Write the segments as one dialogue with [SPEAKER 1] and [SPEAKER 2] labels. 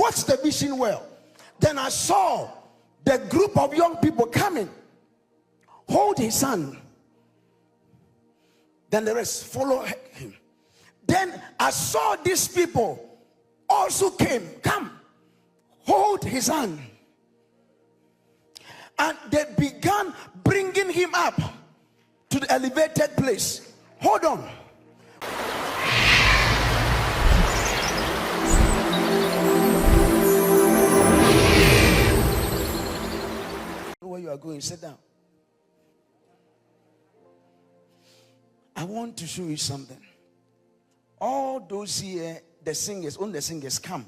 [SPEAKER 1] watch the vision well. Then I saw the group of young people coming, hold his son. Then the rest follow him. Then I saw these people also come, hold his hand. And they began bringing him up to the elevated place. Hold on. Where you are going, sit down. I want to show you something. All those here, the singers, only the singers, come.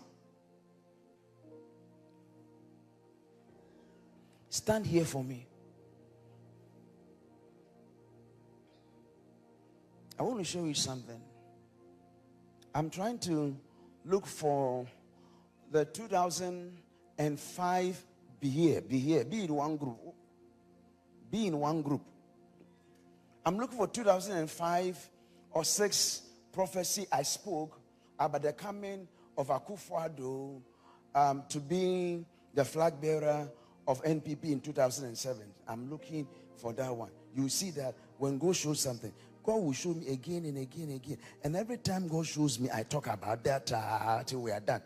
[SPEAKER 1] Stand here for me. I want to show you something. I'm trying to look for the 2005. Be here, be in one group. Be in one group. I'm looking for 2005 or 6 prophecy I spoke about the coming of Akufo-Addo to be the flag bearer of NPP in 2007. I'm looking for that one. You see that when God shows something, God will show me again and again and again. And every time God shows me, I talk about that till we are done.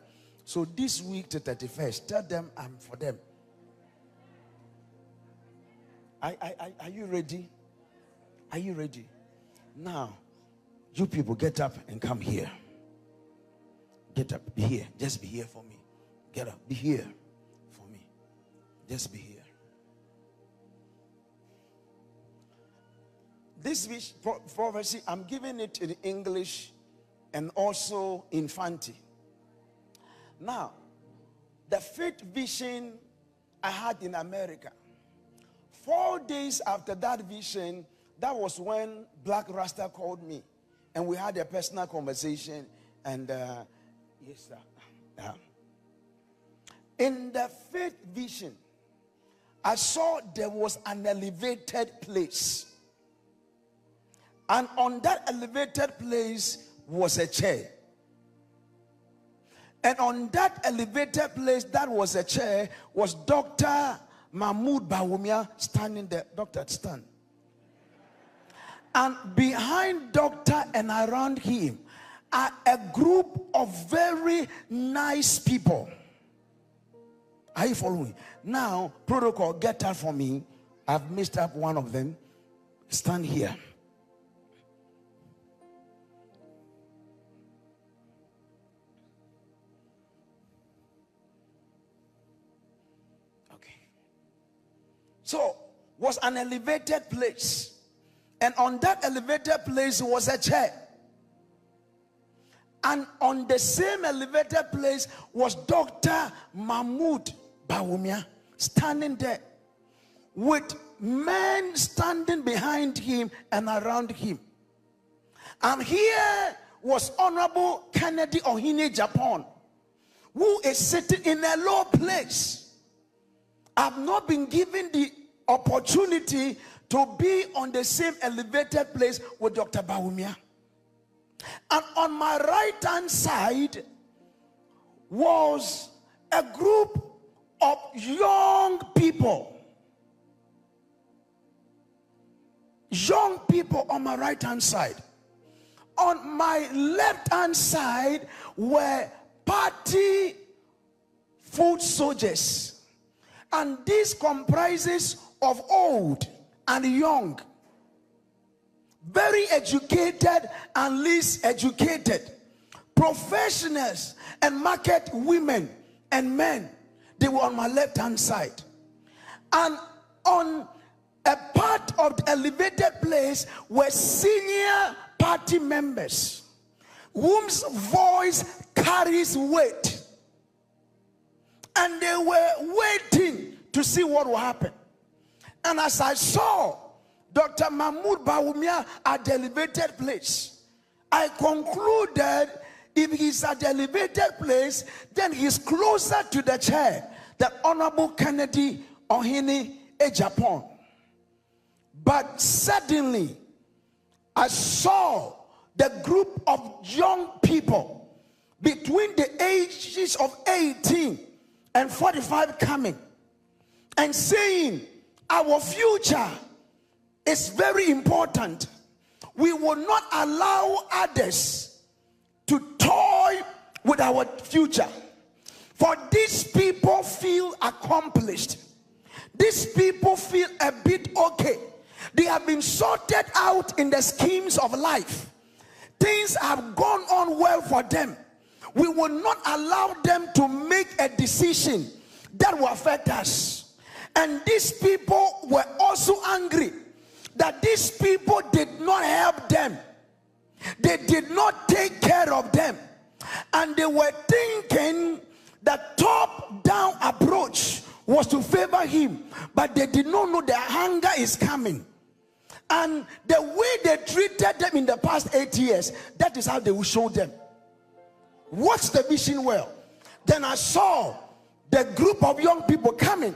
[SPEAKER 1] So this week to 31st, tell them I'm for them. Are you ready? Are you ready? Now, you people get up and come here. Get up, be here. Just be here for me. Get up, be here for me. Just be here. This prophecy, I'm giving it in English and also in Fanti. Now, the fifth vision I had in America. 4 days after that vision, that was when Black Rasta called me. And we had a personal conversation. And, yes, sir. In the fifth vision, I saw there was an elevated place. And on that elevated place was a chair. And on that elevated place, that was a chair, was Dr. Mahmoud Bawumia standing there. Doctor, stand. And behind Doctor and around him are a group of very nice people. Are you following? Now, protocol, get out for me. I've messed up one of them. Stand here. So, was an elevated place. And on that elevated place was a chair. And on the same elevated place was Dr. Mahmoud Bawumia standing there with men standing behind him and around him. And here was Honorable Kennedy Ohene Agyapong, who is sitting in a low place. I've not been given the opportunity to be on the same elevated place with Dr. Bawumia. And on my right hand side was a group of young people. Young people on my right hand side. On my left hand side were party foot soldiers. And this comprises of old and young, very educated and least educated, professionals and market women and men. They were on my left hand side. And on a part of the elevated place were senior party members whose voice carries weight. And they were waiting to see what will happen. And as I saw Dr. Mahmoud Bawumia at the elevated place, I concluded if he's at the elevated place, then he's closer to the chair, the Honorable Kennedy Ohene Agyapong. But suddenly, I saw the group of young people between the ages of 18 and 45 coming and saying our future is very important. We will not allow others to toy with our future. For these people feel accomplished. These people feel a bit okay. They have been sorted out in the schemes of life. Things have gone on well for them. We will not allow them to make a decision that will affect us. And these people were also angry that these people did not help them. They did not take care of them. And they were thinking the top-down approach was to favor him, but they did not know the hunger is coming. And the way they treated them in the past 8 years, that is how they will show them. Watch the vision well. Then I saw the group of young people coming,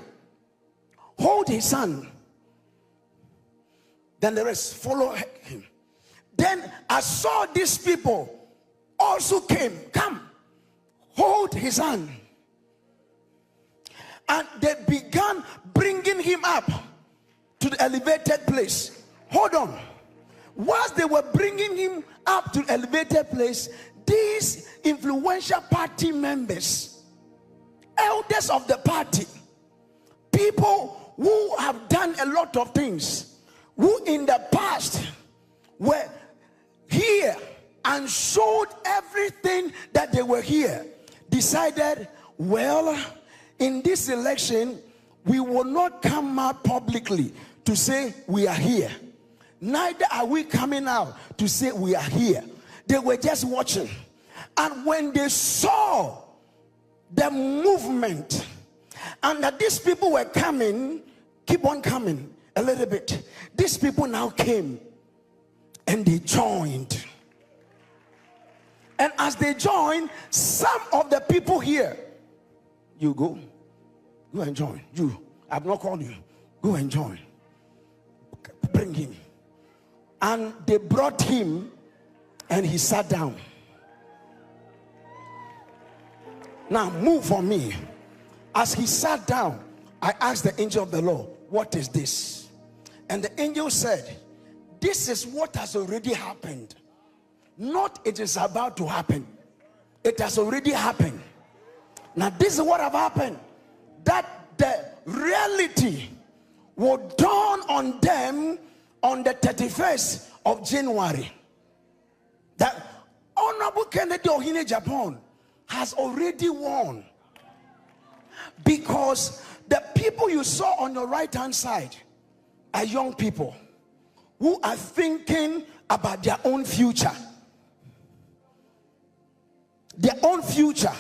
[SPEAKER 1] hold his son. Then the rest follow him. Then I saw these people also came, come, hold his hand. And they began bringing him up to the elevated place. Hold on. Whilst they were bringing him up to the elevated place, these influential party members, elders of the party, people who have done a lot of things, who in the past were here and showed everything that they were here, decided, well, in this election, we will not come out publicly to say we are here. Neither are we coming out to say we are here. They were just watching. And when they saw the movement and that these people were coming, keep on coming a little bit. These people now came and they joined. And as they joined, some of the people here, you go and join. You, I've not called you. Go and join. Bring him. And they brought him and he sat down. Now move for me. As he sat down, I asked the angel of the Lord, what is this? And the angel said, this is what has already happened. Not it is about to happen. It has already happened. Now this is what have happened. That the reality will dawn on them on the 31st of January. That Honorable Kennedy of Agyapong has already won. Because the people you saw on your right hand side are young people who are thinking about their own future. Their own future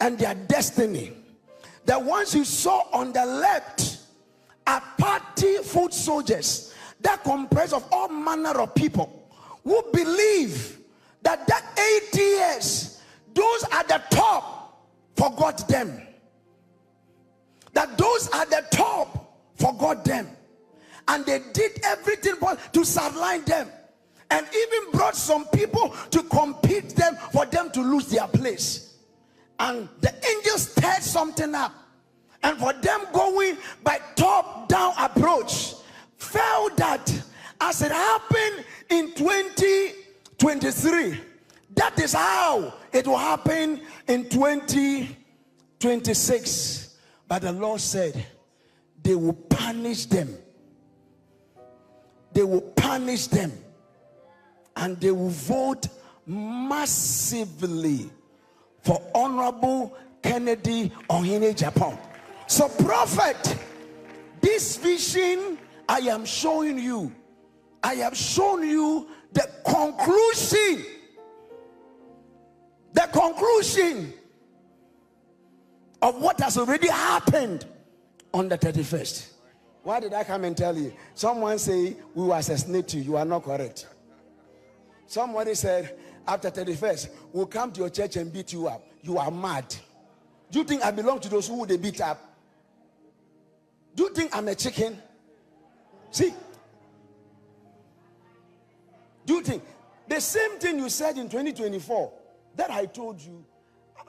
[SPEAKER 1] and their destiny. The ones you saw on the left are party foot soldiers that comprise of all manner of people who believe that 8 years, those at the top forgot them. That those at the top forgot them. And they did everything to sideline them. And even brought some people to compete them for them to lose their place. And the angels stirred something up. And for them going by top-down approach, felt that as it happened in 2023, that is how it will happen in 2026. But the Lord said, they will punish them. They will punish them. And they will vote massively for Honorable Kennedy of Agyapong. So, prophet, this vision I am showing you, I have shown you the conclusion. The conclusion of what has already happened on the 31st. Why did I come and tell you? Someone say we will assassinate you. You are not correct. Somebody said after 31st we'll come to your church and beat you up. You are mad. Do you think I belong to those who they beat up? Do you think I'm a chicken? See? Do you think the same thing you said in 2024 that I told you,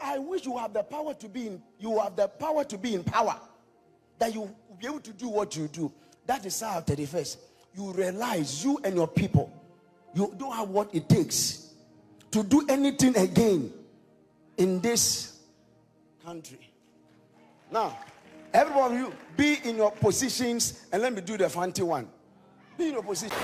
[SPEAKER 1] I wish you have the power to be in power, that you will be able to do what you do. That is how 31st, you realize you and your people, you don't have what it takes to do anything again in this country. Now, everyone, you be in your positions, and let me do the fancy one. Be in your position.